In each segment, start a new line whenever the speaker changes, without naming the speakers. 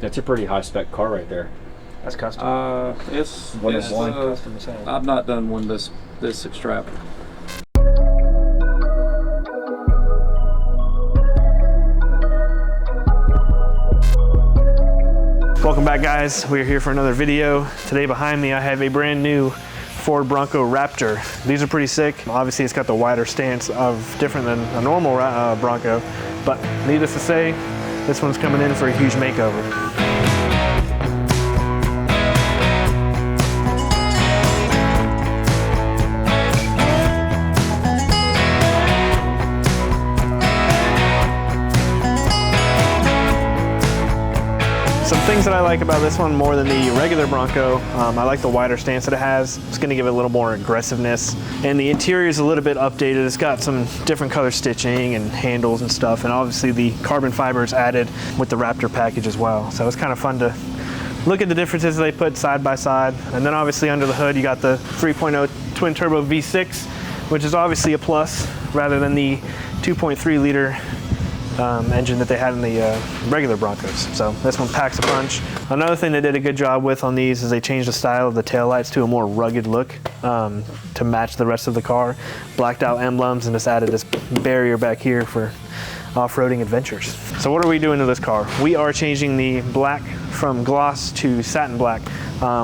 That's a pretty high spec car right there.
That's custom.
It's
custom as hell.
I've not done one this extravagant.
Welcome back, guys. We're here for another video. Today behind me I have a brand new Ford Bronco Raptor. These are pretty sick. Obviously it's got the wider stance of different than a normal Bronco, but needless to say, this one's coming in for a huge makeover. Some things that I like about this one more than the regular Bronco, I like the wider stance that it has. It's going to give it a little more aggressiveness. And the interior is a little bit updated. It's got some different color stitching and handles and stuff. And obviously the carbon fiber is added with the Raptor package as well. So it's kind of fun to look at the differences they put side by side. And then obviously under the hood you got the 3.0 twin turbo V6, which is obviously a plus rather than the 2.3 liter engine that they had in the regular Broncos. So this one packs a punch. Another thing they did a good job with on these is they changed the style of the taillights to a more rugged look to match the rest of the car. Blacked out emblems and just added this barrier back here for off-roading adventures. So what are we doing to this car? We are changing the black from gloss to satin black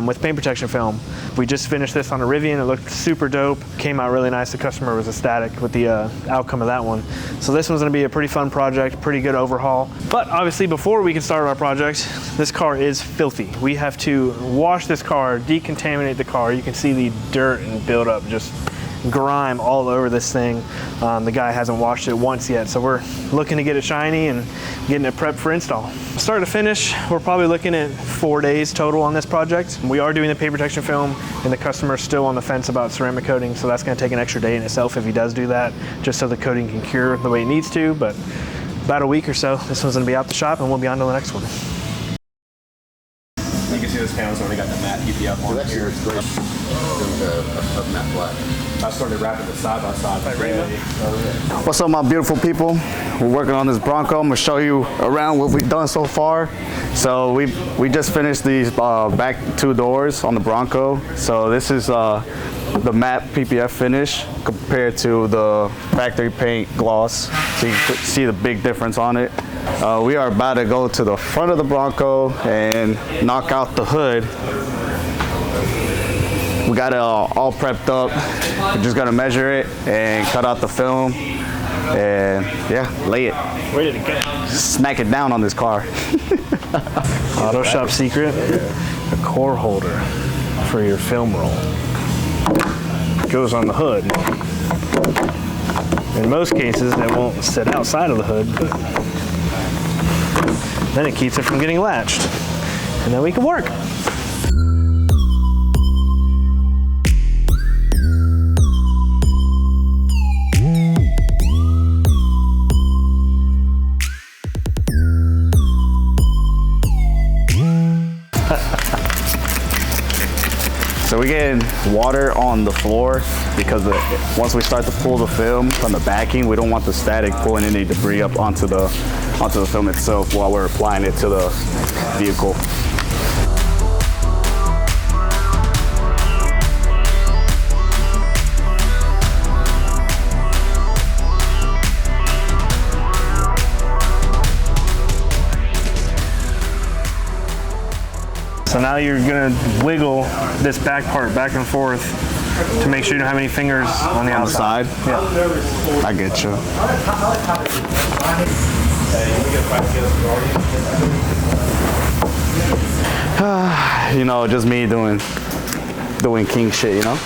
with paint protection film. We just finished this on a Rivian. It looked super dope. Came out really nice. The customer was ecstatic with the outcome of that one. So this one's gonna be a pretty fun project, pretty good overhaul. But obviously before we can start our project, this car is filthy. We have to wash this car, decontaminate the car. You can see the dirt and buildup, just grime all over this thing. The guy hasn't washed it once yet, so we're looking to get it shiny and getting it prepped for install. Start to finish, we're probably looking at 4 days total on this project. We are doing the paint protection film, and the customer's still on the fence about ceramic coating, so that's gonna take an extra day in itself if he does do that, just so the coating can cure the way it needs to. But about a week or so, this one's gonna be out the shop and we'll be on to the next one.
You can see those panels already got the matte PPF on here. It's great. A matte black. I started wrapping it side by side.
What's up, my beautiful people? We're working on this Bronco. I'm gonna show you around what we've done so far. So we just finished these back 2 doors on the Bronco. So this is the matte PPF finish compared to the factory paint gloss. So you can see the big difference on it. We are about to go to the front of the Bronco and knock out the hood. We got it all prepped up. We're just gonna measure it and cut out the film and yeah, lay it.
Ready to go.
Smack it down on this car.
Auto shop secret, a core holder for your film roll. Goes on the hood. In most cases, it won't sit outside of the hood, but then it keeps it from getting latched. And then we can work.
So we're getting water on the floor because once we start to pull the film from the backing, we don't want the static pulling any debris up onto the film itself while we're applying it to the vehicle.
So now you're gonna wiggle this back part back and forth to make sure you don't have any fingers on the outside.
Yeah. I get you. You know, just me doing king shit, you know?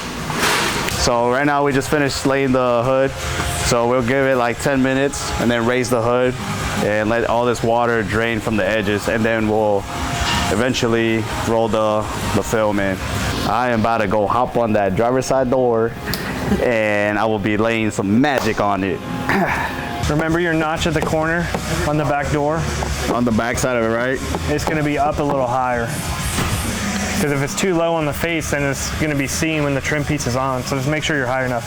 So right now we just finished laying the hood. So we'll give it like 10 minutes and then raise the hood and let all this water drain from the edges, and then we'll eventually roll the film in. I am about to go hop on that driver's side door and I will be laying some magic on it.
Remember your notch at the corner on the back door?
On the back side of it, right?
It's gonna be up a little higher. Because if it's too low on the face, then it's gonna be seen when the trim piece is on. So just make sure you're high enough.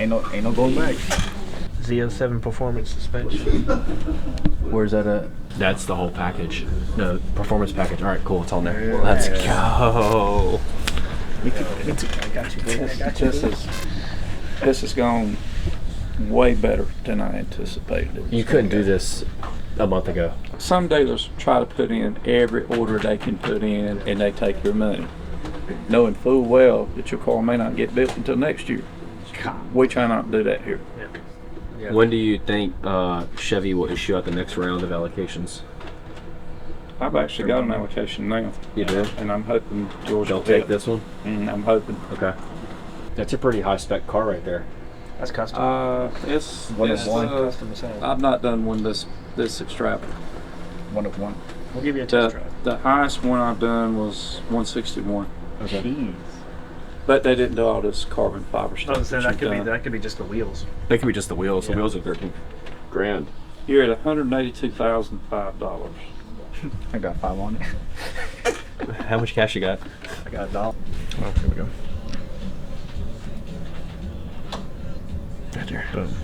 Ain't no going back.
Z07 performance suspension.
Where's that at? That's the whole package. No, performance package. All right, cool. It's on there. Let's go.
Me too. I got you.
This has gone way better than I anticipated it was
You couldn't
gonna
do
go.
this a month ago.
Some dealers try to put in every order they can put in and they take your money, knowing full well that your car may not get built until next year. We try not to do that here.
When do you think Chevy will issue out the next round of allocations?
I've actually got an allocation now.
You do?
And I'm hoping George
They'll
will
take
hit.
this one?
I'm hoping.
Okay. That's a pretty high spec car right there.
That's custom.
It's
One of one.
Custom as hell.
I've not done one this extravagant.
1 of 1.
We'll give you a test
The,
drive.
the highest one I've done was 161.
Okay.
Jeez.
But they didn't do all this carbon fiber stuff.
So that could be just the wheels.
That could be just the wheels.
Yeah.
The wheels are 13 grand.
You're at $182,005.
I got 5 on it.
How much cash you got?
I got $1.
Oh, here we go.
Right there.
Boom.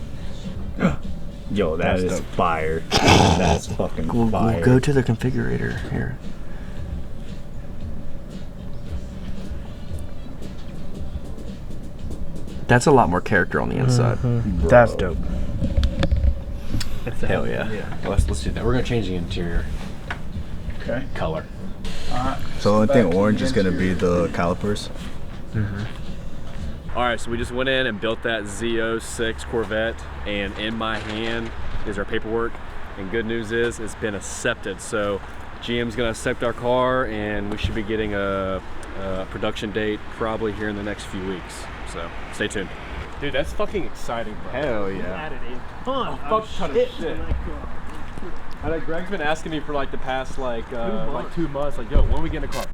Yo,
That's
is
dope.
fire. That's fucking fire.
We'll go to the configurator here.
That's a lot more character on the inside.
That's dope.
Hell yeah. Let's do that. We're gonna change the interior
Okay.
color.
So I think orange is gonna be the calipers.
All right, so we just went in and built that Z06 Corvette, and in my hand is our paperwork. And good news is it's been accepted. So GM's gonna accept our car, and we should be getting a production date probably here in the next few weeks. So stay tuned. Dude, that's fucking exciting, bro.
Hell yeah.
Added a ton
fuck ton of
shit
shit.
to my car.
I know Greg's been asking me for like the past like 2 months, like, yo, when we get in a car?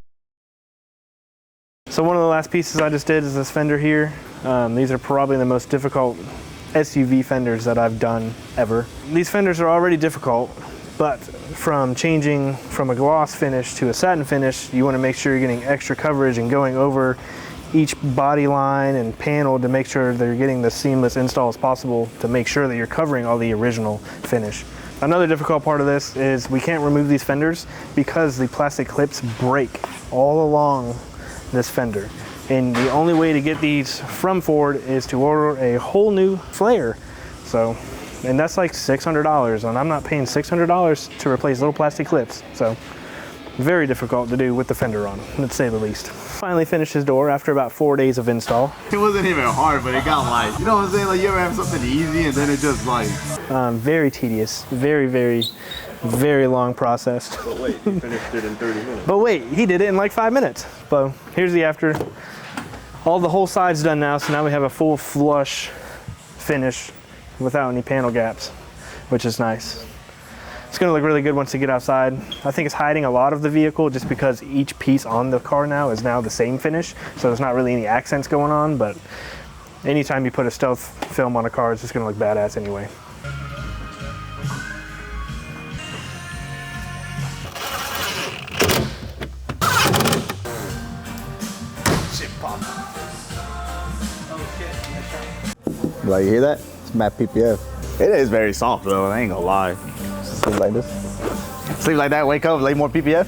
So one of the last pieces I just did is this fender here. These are probably the most difficult SUV fenders that I've done ever. These fenders are already difficult, but from changing from a gloss finish to a satin finish, you want to make sure you're getting extra coverage and going over each body line and panel to make sure that you're getting the seamless install as possible to make sure that you're covering all the original finish. Another difficult part of this is we can't remove these fenders because the plastic clips break all along this fender. And the only way to get these from Ford is to order a whole new flare. So, and that's like $600, and I'm not paying $600 to replace little plastic clips. So, very difficult to do with the fender on, let's say the least. Finally finished his door after about 4 days of install.
It wasn't even hard, but it got like, you know what I'm saying? Like you ever have something easy and then it just like.
Very tedious, very long process.
But wait, you finished it in 30 minutes.
But wait, he did it in like 5 minutes. So here's the after. All the whole side's done now, so now we have a full flush finish without any panel gaps, which is nice. It's gonna look really good once you get outside. I think it's hiding a lot of the vehicle just because each piece on the car now is now the same finish, so there's not really any accents going on, but anytime you put a stealth film on a car, it's just gonna look badass anyway.
Like you hear that? It's matte PPF. It is very soft though, I ain't gonna lie. Sleep like this. Sleep like that, wake up, lay more PPF.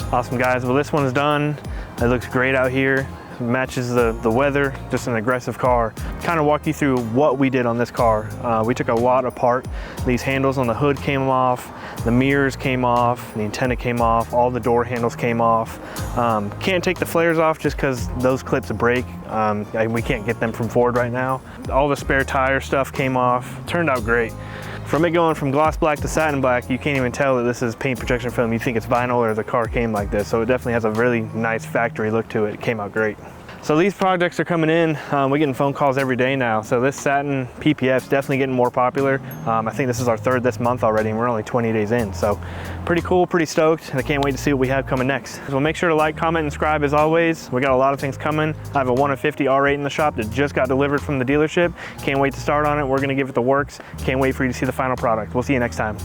Awesome guys, well this one is done. It looks great out here. It matches the weather, just an aggressive car. Kind of walk you through what we did on this car. We took a lot apart. These handles on the hood came off, the mirrors came off, the antenna came off, all the door handles came off. Can't take the flares off just because those clips break. We can't get them from Ford right now. All the spare tire stuff came off. Turned out great. From it going from gloss black to satin black, you can't even tell that this is paint protection film. You think it's vinyl or the car came like this. So it definitely has a really nice factory look to it. It came out great. So these projects are coming in. We're getting phone calls every day now. So this satin PPF is definitely getting more popular. I think this is our third this month already, and we're only 20 days in. So pretty cool, pretty stoked. And I can't wait to see what we have coming next. So make sure to like, comment, and subscribe as always. We got a lot of things coming. I have a 1 of 50 R8 in the shop that just got delivered from the dealership. Can't wait to start on it. We're gonna give it the works. Can't wait for you to see the final product. We'll see you next time.